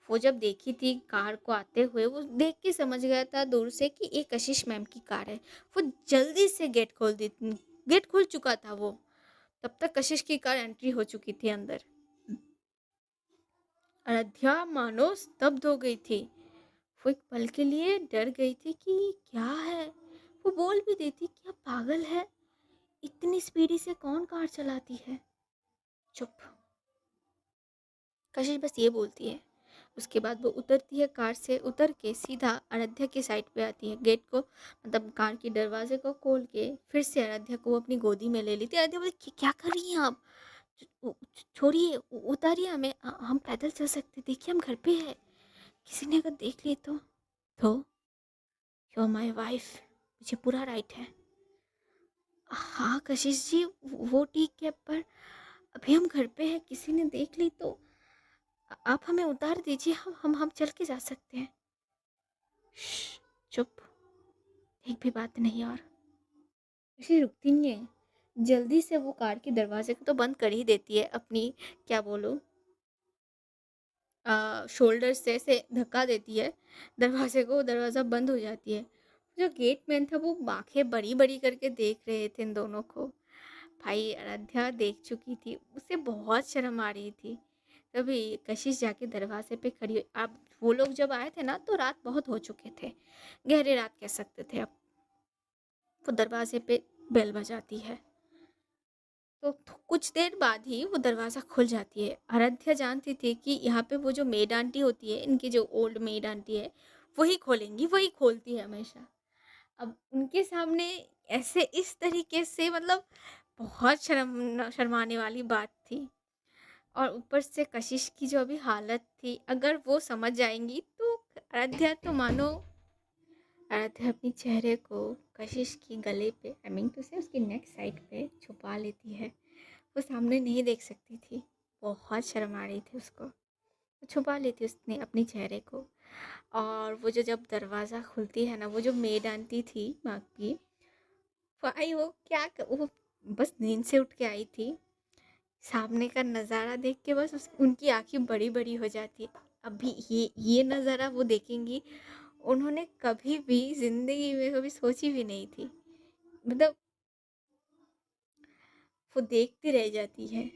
A: वो जब देखी थी कार को आते हुए, वो देख के समझ गया था दूर से कि ये कशिश मैम की कार है। वो जल्दी से गेट खुल चुका था वो। तब तक कशिश की कार एंट्री हो चुकी थी अंदर। अयोध्या मानो स्तब्ध हो गई थी। वो एक पल के लिए डर गई थी कि क्या है। वो बोल भी देती, क्या पागल है, इतनी स्पीडी से कौन कार चलाती है। चुप। कशिश बस ये बोलती है। उसके बाद वो उतरती है, कार से उतर के सीधा आराध्या की साइड पे आती है, गेट को मतलब कार के दरवाजे को खोल के फिर से आराध्या को अपनी गोदी में ले लेती है। आराध्या बोलती, क्या कर रही हैं आप? छोड़िए, उतारिए हमें, हम पैदल चल सकते, देखिए हम घर पे है, किसी ने अगर देख लिए तो यू आर माई वाइफ, मुझे पूरा राइट है। हाँ कशिश जी, वो ठीक है, पर अभी हम घर पे हैं, किसी ने देख ली तो आप हमें उतार दीजिए, हम चल के जा सकते हैं। चुप, एक भी बात नहीं। और कशिश रुकती नहीं है, जल्दी से वो कार के दरवाजे को तो बंद कर ही देती है, अपनी क्या बोलो शोल्डर से ऐसे धक्का देती है दरवाजे को, दरवाज़ा बंद हो जाती है। जो गेटमैन था वो आंखें बड़ी बड़ी करके देख रहे थे इन दोनों को। भाई आराध्या देख चुकी थी, उसे बहुत शर्म आ रही थी। तभी कशिश जाके दरवाजे पे खड़ी हुई। अब वो लोग जब आए थे ना तो रात बहुत हो चुके थे, गहरी रात कह सकते थे। अब वो दरवाजे पे बेल बजाती है तो कुछ देर बाद ही वो दरवाज़ा खुल जाती है। आराध्या जानती थी कि यहाँ पे वो जो मेड आंटी होती है, इनकी जो ओल्ड मेड आंटी है, वही खोलेंगी, वही खोलती है हमेशा। अब उनके सामने ऐसे इस तरीके से मतलब बहुत शर्माने वाली बात थी। और ऊपर से कशिश की जो अभी हालत थी, अगर वो समझ जाएंगी तो आराध्या तो मानो, आराध्या अपनी चेहरे को कशिश की गले पे, आई मीन टू से उसकी नेक साइड पे छुपा लेती है। वो सामने नहीं देख सकती थी, बहुत शर्म आ रही थी उसको, तो छुपा लेती उसने अपनी चेहरे को। और वो जो जब दरवाज़ा खुलती है ना, वो जो मेड आंटी थी माँ की, भाई वो बस नींद से उठ के आई थी, सामने का नज़ारा देख के बस उनकी आंखें बड़ी बड़ी हो जाती है। अभी ये नज़ारा वो देखेंगी, उन्होंने कभी भी ज़िंदगी में कभी सोची भी नहीं थी। मतलब वो देखती रह जाती है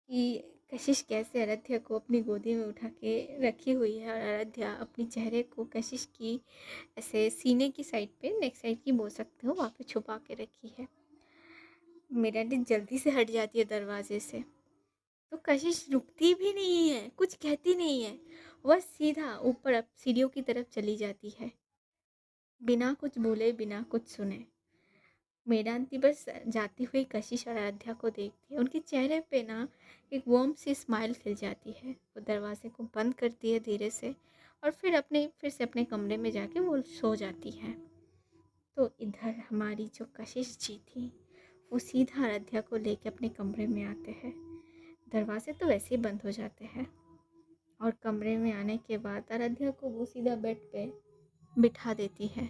A: कि कशिश कैसे आराध्या को अपनी गोदी में उठा के रखी हुई है, और आराध्या अपनी चेहरे को कशिश की ऐसे सीने की साइड पे, नेक साइड की बोल सकते हो, वहाँ पे छुपा के रखी है। मेरी आंटी जल्दी से हट जाती है दरवाजे से, तो कशिश रुकती भी नहीं है, कुछ कहती नहीं है, वह सीधा ऊपर सीढ़ियों की तरफ चली जाती है। बिना कुछ बोले, बिना कुछ सुने मेदांती बस जाती हुई कशिश और आराध्या को देखती है। उनके चेहरे पे ना एक वार्म सी स्माइल खिल जाती है। वो दरवाजे को बंद करती है धीरे से और फिर से अपने कमरे में जाके वो सो जाती है। तो इधर हमारी जो कशिश जी थी वो सीधा आराध्या को लेके अपने कमरे में आते हैं। दरवाजे तो वैसे ही बंद हो जाते हैं और कमरे में आने के बाद आराध्या को वो सीधा बेड पे बिठा देती है।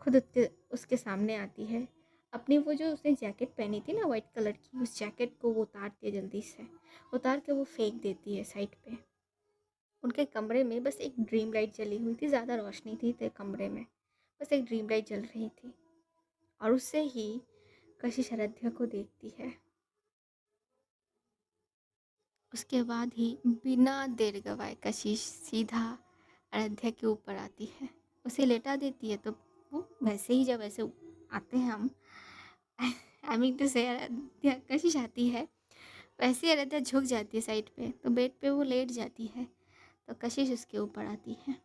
A: खुद उसके उसके सामने आती है। अपनी वो जो उसने जैकेट पहनी थी ना वाइट कलर की, उस जैकेट को वो उतारती है जल्दी से। उतार के वो फेंक देती है साइड पे। उनके कमरे में बस एक ड्रीम लाइट जली हुई थी, ज़्यादा रोशनी थी ते कमरे में। बस एक ड्रीम लाइट जल रही थी और उससे ही कशिश आराध्या को देखती है। उसके बाद ही बिना देर गवाए कशिश सीधा आराध्या के ऊपर आती है, उसे लेटा देती है। तो वो वैसे ही जब ऐसे आते हैं हम आई मीन टू से आराध्या कशिश आती है, वैसे ही आराध्या झुक जाती है साइड पे, तो बेड पे वो लेट जाती है। तो कशिश उसके ऊपर आती है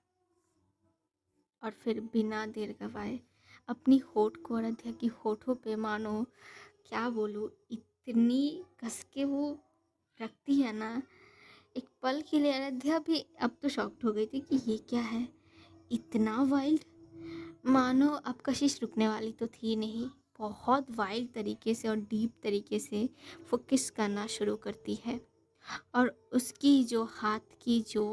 A: और फिर बिना देर गवाए अपनी होठ को आराध्या की होठों पे मानो क्या बोलूँ इतनी कस के वो रखती है ना। एक पल के लिए आराध्या भी अब तो शॉक्ड हो गई थी कि ये क्या है, इतना वाइल्ड। मानो अब कशिश रुकने वाली तो थी नहीं, बहुत वाइल्ड तरीके से और डीप तरीके से वो किस करना शुरू करती है। और उसकी जो हाथ की जो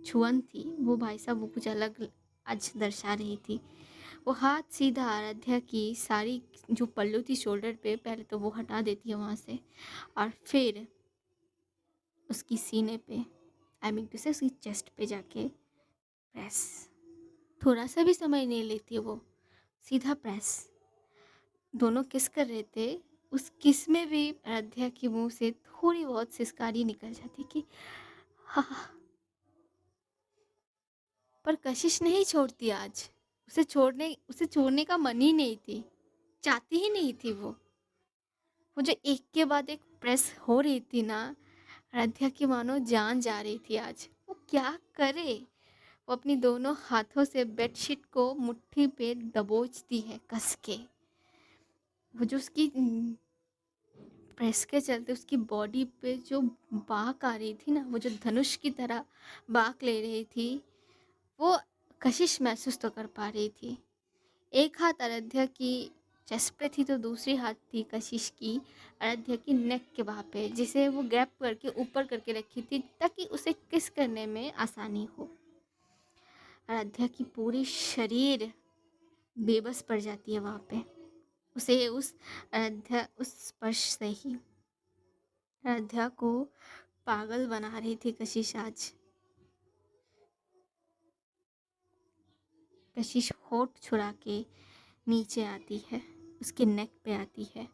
A: छुअन थी वो भाई साहब वो कुछ अलग आज दर्शा रही थी। वो हाथ सीधा आराध्या की सारी जो पल्लू थी शोल्डर पे, पहले तो वो हटा देती है वहाँ से और फिर उसकी सीने पे आई मीन टू से उसकी चेस्ट पे जाके प्रेस। थोड़ा सा भी समय नहीं लेती है वो, सीधा प्रेस। दोनों किस कर रहे थे, उस किस में भी आराध्या के मुंह से थोड़ी बहुत सिसकारी निकल जाती कि हाँ। पर कशिश नहीं छोड़ती आज। उसे छोड़ने का मन ही नहीं थी, चाहती ही नहीं थी वो जो एक के बाद एक प्रेस हो रही थी ना, आराध्या की मानो जान जा रही थी आज। वो क्या करे, वो अपनी दोनों हाथों से बेडशीट को मुट्ठी पे दबोचती है कस के। वो जो उसकी प्रेस के चलते उसकी बॉडी पे जो बाँक आ रही थी ना, वो जो धनुष की तरह बाँक ले रही थी, वो कशिश महसूस तो कर पा रही थी। एक हाथ आराध्या की चेस्ट पे थी तो दूसरी हाथ थी कशिश की आराध्या की नेक के वहाँ पे, जिसे वो ग्रैब करके ऊपर करके रखी थी ताकि उसे किस करने में आसानी हो। आराध्या की पूरी शरीर बेबस पड़ जाती है वहाँ पे। उसे उस स्पर्श से ही आराध्या को पागल बना रही थी कशिश आज। कशिश होठ छुड़ा के नीचे आती है, उसके नेक पे आती है,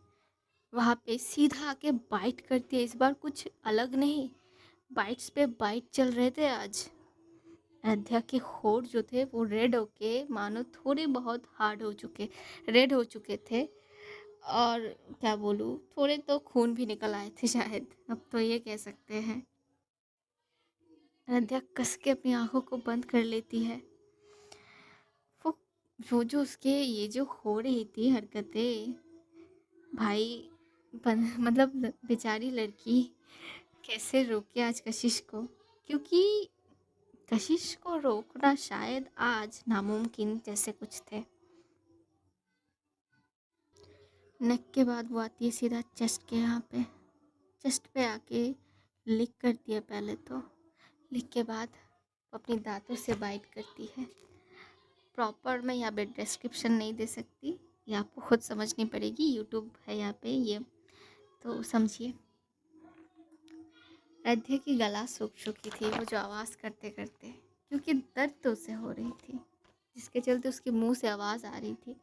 A: वहाँ पे सीधा आके बाइट करती है। इस बार कुछ अलग नहीं, बाइट्स पे बाइट चल रहे थे आज। आराध्या के होठ जो थे वो रेड होके मानो थोड़े बहुत हार्ड हो चुके, रेड हो चुके थे। और क्या बोलूँ, थोड़े तो खून भी निकल आए थे शायद, अब तो ये कह सकते हैं। आराध्या कस के अपनी आंखों को बंद कर लेती है। वो वो जो उसके ये जो हो रही थी हरकतें भाई, मतलब बेचारी लड़की कैसे रोके आज कशिश को, क्योंकि कशिश को रोकना शायद आज नामुमकिन जैसे कुछ थे। नेक के बाद वो आती है सीधा चेस्ट के यहाँ पे, चेस्ट पे आके लिक करती है पहले तो, लिक के बाद वो अपनी दांतों से बाइट करती है। प्रॉपर मैं यहाँ पे डिस्क्रिप्शन नहीं दे सकती, ये आपको खुद समझनी पड़ेगी, यूट्यूब है यहाँ पे, ये तो समझिए। आराध्या की गला सूख चुकी थी वो जो आवाज़ करते करते, क्योंकि दर्द तो उसे हो रही थी जिसके चलते उसके मुंह से आवाज़ आ रही थी।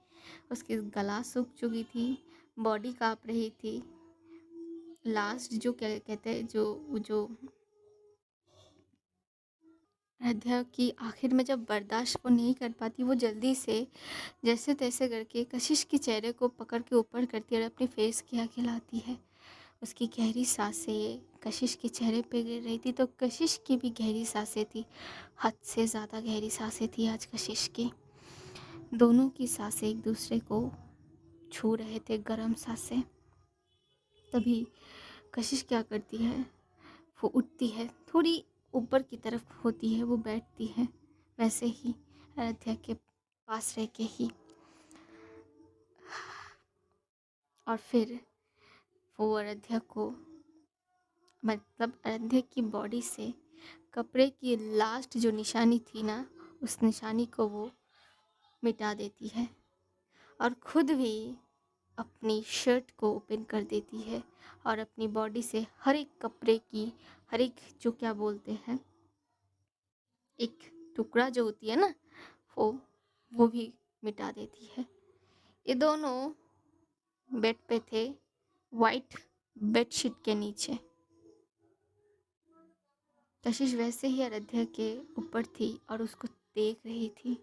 A: उसकी गला सूख चुकी थी, बॉडी काँप रही थी। लास्ट जो क्या कहते हैं जो आराध्या की आखिर में जब बर्दाश्त वो नहीं कर पाती, वो जल्दी से जैसे तैसे करके कशिश के चेहरे को पकड़ के ऊपर करती है और अपने फेस के आगे लाती है। उसकी गहरी सांसें कशिश के चेहरे पे गिर रही थी, तो कशिश की भी गहरी सांसें थी, हद से ज़्यादा गहरी सांसें थी आज कशिश की। दोनों की सांसें एक दूसरे को छू रहे थे, गर्म सांसें। तभी कशिश क्या करती है, वो उठती है, थोड़ी ऊपर की तरफ होती है, वो बैठती है, वैसे ही आराध्या के पास रह के ही। और फिर वो आराध्या को, मतलब आराध्या की बॉडी से कपड़े की लास्ट जो निशानी थी ना, उस निशानी को वो मिटा देती है और खुद भी अपनी शर्ट को ओपन कर देती है और अपनी बॉडी से हर एक कपड़े की, हर एक जो क्या बोलते हैं, एक टुकड़ा जो होती है ना, वो वो भी मिटा देती है। ये दोनों बेड पे थे, वाइट बेडशीट के नीचे। कशिश वैसे ही आराध्या के ऊपर थी और उसको देख रही थी।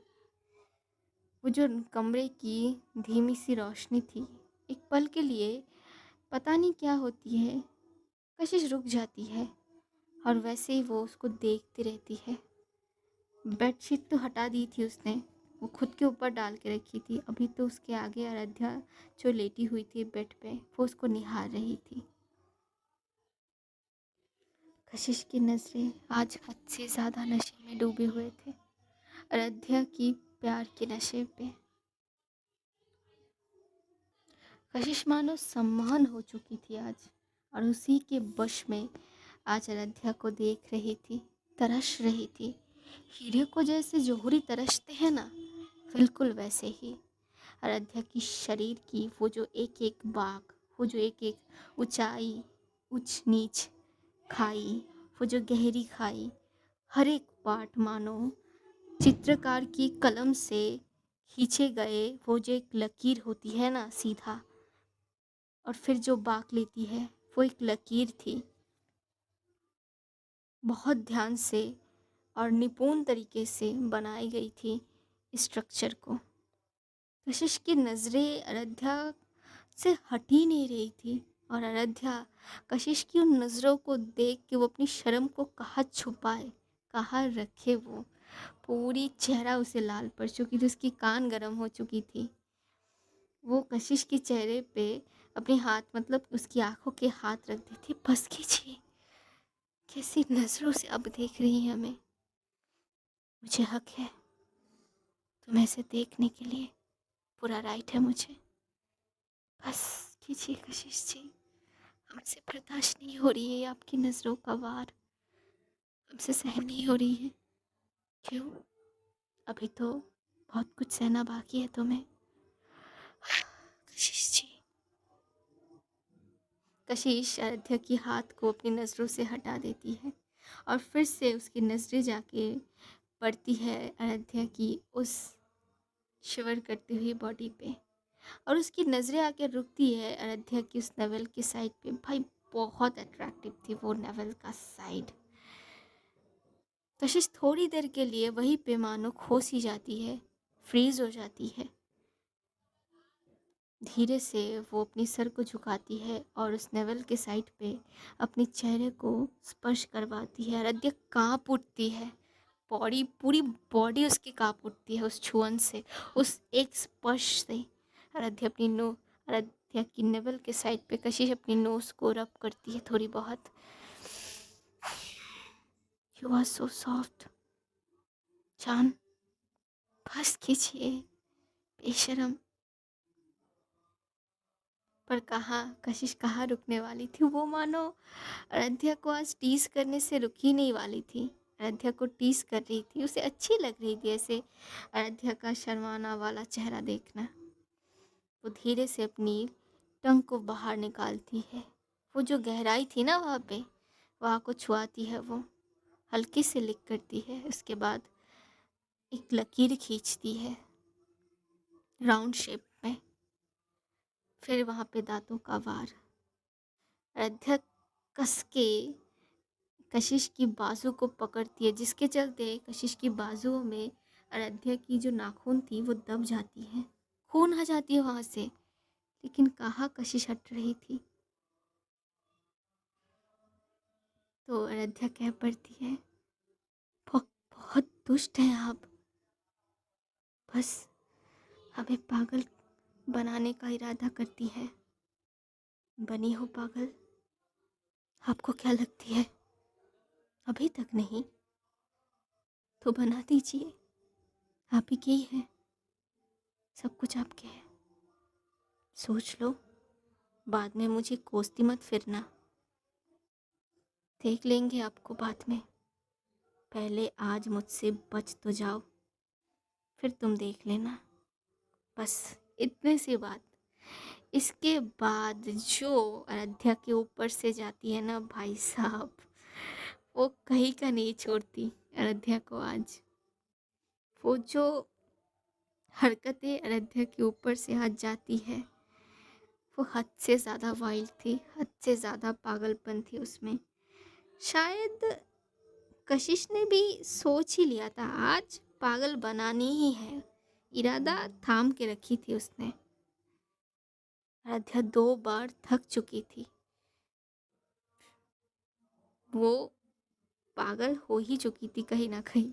A: वो जो कमरे की धीमी सी रोशनी थी, एक पल के लिए पता नहीं क्या होती है, कशिश रुक जाती है और वैसे ही वो उसको देखती रहती है। बेडशीट तो हटा दी थी उसने, वो खुद के ऊपर डाल के रखी थी। अभी तो उसके आगे आराध्या जो लेटी हुई थी बेड पे, वो उसको निहार रही थी। कशिश की नजरें आज हद से ज्यादा नशे में डूबे हुए थे, आराध्या की प्यार के नशे पे। कशिश मानो सम्मान हो चुकी थी आज, और उसी के वश में आज आराध्या को देख रही थी, तरस रही थी। हीरे को जैसे जोहरी तरसते हैं ना, बिल्कुल वैसे ही आराध्या की शरीर की वो जो एक एक बाग, वो जो एक एक ऊंचाई, ऊंच नीच, खाई, वो जो गहरी खाई, हर एक पार्ट मानो चित्रकार की कलम से खींचे गए, वो जो एक लकीर होती है ना सीधा, और फिर जो बाक लेती है, वो एक लकीर थी। बहुत ध्यान से और निपुण तरीके से बनाई गई थी स्ट्रक्चर को। कशिश की नज़रें आराध्या से हट ही नहीं रही थी, और आराध्या कशिश की उन नज़रों को देख के वो अपनी शर्म को कहाँ छुपाए, कहाँ रखे। वो पूरी चेहरा उसे लाल पड़ चुकी थी, उसकी कान गर्म हो चुकी थी। वो कशिश के चेहरे पे अपने हाथ, मतलब उसकी आंखों के हाथ रख दी थी। बस कीजिए, कैसी नज़रों से अब देख रही है हमें, मुझे हक है तुम्हें ऐसे देखने के लिए, पूरा राइट है मुझे। बस कीजिए कशिश जी, हमसे बर्दाश्त नहीं हो रही है आपकी नज़रों का वार, हमसे सहन नहीं हो रही है। क्यों, अभी तो बहुत कुछ सहना बाकी है तुम्हें। कशिश जी। कशिश आराध्या की हाथ को अपनी नज़रों से हटा देती है और फिर से उसकी नज़रें जाके पड़ती है आराध्या की उस शिवर करती हुई बॉडी पे, और उसकी नज़रें आके रुकती है आराध्या की उस नेवल की साइड पे। भाई बहुत अट्रैक्टिव थी वो नेवल का साइड। कशिश थोड़ी देर के लिए वहीं पे मानो खो सी जाती है, फ्रीज हो जाती है। धीरे से वो अपनी सर को झुकाती है और उस नेवल के साइड पे अपने चेहरे को स्पर्श करवाती है। आराध्या कांप उठती है, बॉडी, पूरी बॉडी उसकी कांप उठती है उस छुअन से, उस एक स्पर्श से। आराध्या की नेवल के साइड पे कशिश अपनी नोज को रब करती है थोड़ी बहुत। यू आर सो सॉफ्ट जान, बस कीजिए बेशरम। पर कहाँ, कशिश कहाँ रुकने वाली थी। वो मानो आराध्या को आज टीस करने से रुक ही नहीं वाली थी। आराध्या को टीस कर रही थी, उसे अच्छी लग रही थी ऐसे आराध्या का शर्माना वाला चेहरा देखना। वो धीरे से अपनी टंग को बाहर निकालती है, वो जो गहराई थी ना वहाँ पे, वहाँ को छुआती है। वो हल्की से लिक करती है, उसके बाद एक लकीर खींचती है राउंड शेप में, फिर वहाँ पे दांतों का वार। आराध्या कस के कशिश की बाजू को पकड़ती है, जिसके चलते कशिश की बाजुओं में आराध्या की जो नाखून थी वो दब जाती है, खून आ जाती है वहां से। लेकिन कहाँ कशिश हट रही थी। तो आराध्या कह पड़ती है, बहुत दुष्ट हैं आप, बस हमें पागल बनाने का इरादा करती है। बनी हो पागल? आपको क्या लगती है? अभी तक नहीं? तो बना दीजिए। आप ही के ही हैं। सब कुछ आपके है। सोच लो, बाद में मुझे कोसती मत फिरना। देख लेंगे आपको बाद में। पहले आज मुझसे बच तो जाओ, फिर तुम देख लेना। बस इतने सी बात। इसके बाद जो अयोध्या के ऊपर से जाती है ना भाई साहब, वो कहीं का नहीं छोड़ती अयोध्या को आज। वो जो हरकतें अयोध्या के ऊपर से आज जाती है, वो हद से ज़्यादा वाइल्ड थी, हद से ज़्यादा पागलपन थी उसमें। शायद कशिश ने भी सोच ही लिया था आज पागल बनानी ही है। इरादा थाम के रखी थी उसने। आराध्या 2 बार थक चुकी थी। वो पागल हो ही चुकी थी कहीं ना कहीं।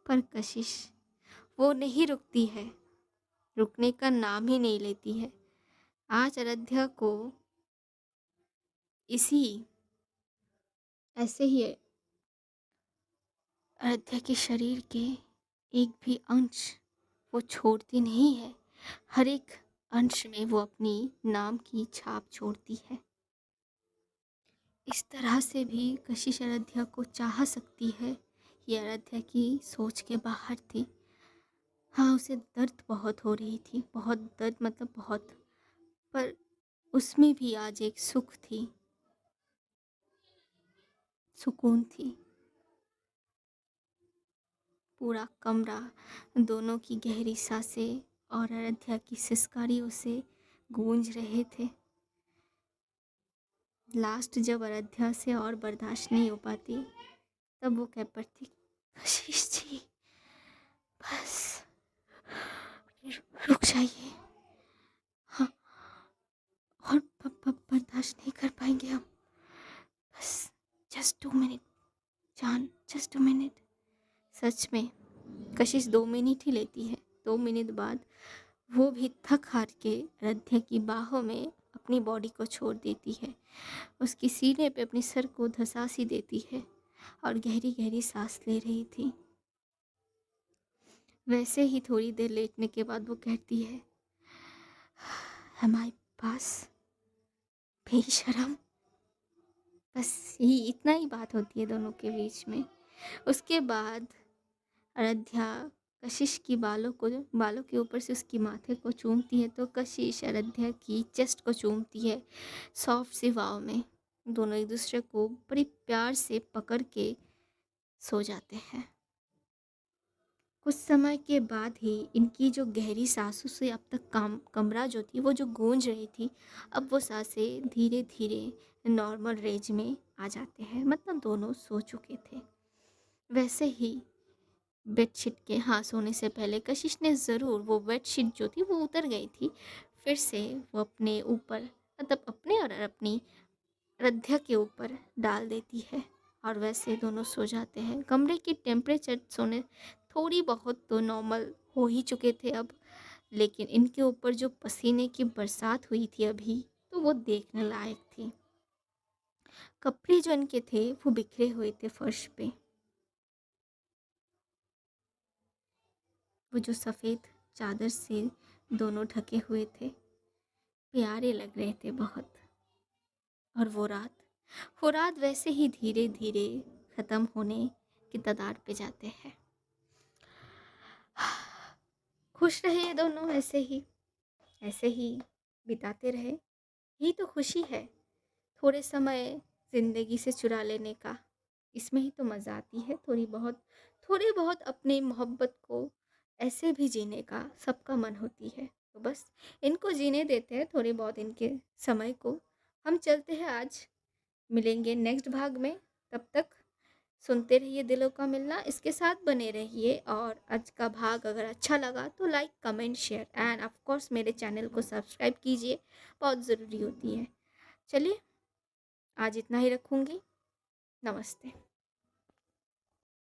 A: पर कशिश, वो नहीं रुकती है, रुकने का नाम ही नहीं लेती है। आज आराध्या को इसी ऐसे ही आराध्या के शरीर के एक भी अंश वो छोड़ती नहीं है। हर एक अंश में वो अपनी नाम की छाप छोड़ती है। इस तरह से भी कशिश आराध्या को चाह सकती है, ये आराध्या की सोच के बाहर थी। हाँ, उसे दर्द बहुत हो रही थी, बहुत दर्द मतलब बहुत। पर उसमें भी आज एक सुख थी, सुकून थी। पूरा कमरा दोनों की गहरी सांसें और आराध्या की सिसकारियों से गूंज रहे थे। लास्ट जब आराध्या से और बर्दाश्त नहीं हो पाती, तब वो कह पड़ती, आशीष जी बस रुक जाइए। हाँ, और बर्दाश्त नहीं कर पाएंगे हम। बस जस्ट 2 मिनट जान, जस्ट 2 मिनट। सच में कशिश 2 मिनट ही लेती है। 2 मिनट बाद वो भी थक हार के आराध्या की बाहों में अपनी बॉडी को छोड़ देती है। उसकी सीने पे अपने सर को धंसा सी देती है और गहरी गहरी सांस ले रही थी। वैसे ही थोड़ी देर लेटने के बाद वो कहती है, हमारे पास बेशरम। बस यही इतना ही बात होती है दोनों के बीच में। उसके बाद आराध्या कशिश की बालों के ऊपर से उसकी माथे को चूमती है, तो कशिश आराध्या की चेस्ट को चूमती है सॉफ्ट सी वाव में। दोनों एक दूसरे को बड़ी प्यार से पकड़ के सो जाते हैं। कुछ समय के बाद ही इनकी जो गहरी सांसों से अब तक कमरा जो थी वो जो गूंज रही थी, अब वो सांसें धीरे धीरे नॉर्मल रेंज में आ जाते हैं। मतलब दोनों सो चुके थे। वैसे ही बेडशीट के, हाँ, सोने से पहले कशिश ने ज़रूर वो बेडशीट जो थी वो उतर गई थी। फिर से वो अपने ऊपर, मतलब अपने और अपनी रध्या के ऊपर डाल देती है और वैसे दोनों सो जाते हैं। कमरे की टेम्परेचर सोने थोड़ी बहुत तो नॉर्मल हो ही चुके थे अब, लेकिन इनके ऊपर जो पसीने की बरसात हुई थी अभी, तो वो देखने लायक थी। कपड़े जो इनके थे वो बिखरे हुए थे फर्श पे। वो जो सफ़ेद चादर से दोनों ढके हुए थे, प्यारे लग रहे थे बहुत। और वो रात वैसे ही धीरे धीरे ख़त्म होने की कगार पे जाते हैं। खुश रहे ये दोनों, ऐसे ही बिताते रहे। यही तो खुशी है, थोड़े समय ज़िंदगी से चुरा लेने का। इसमें ही तो मज़ा आती है। थोड़ी बहुत अपनी मोहब्बत को ऐसे भी जीने का सबका मन होती है। तो बस इनको जीने देते हैं थोड़ी बहुत इनके समय को। हम चलते हैं आज, मिलेंगे नेक्स्ट भाग में। तब तक सुनते रहिए दिलों का मिलना, इसके साथ बने रहिए। और आज का भाग अगर अच्छा लगा तो like comment share end of course मेरे चैनल को सब्सक्राइब कीजिए, बहुत ज़रूरी होती है। चलिए आज इतना ही रखूँगी। नमस्ते।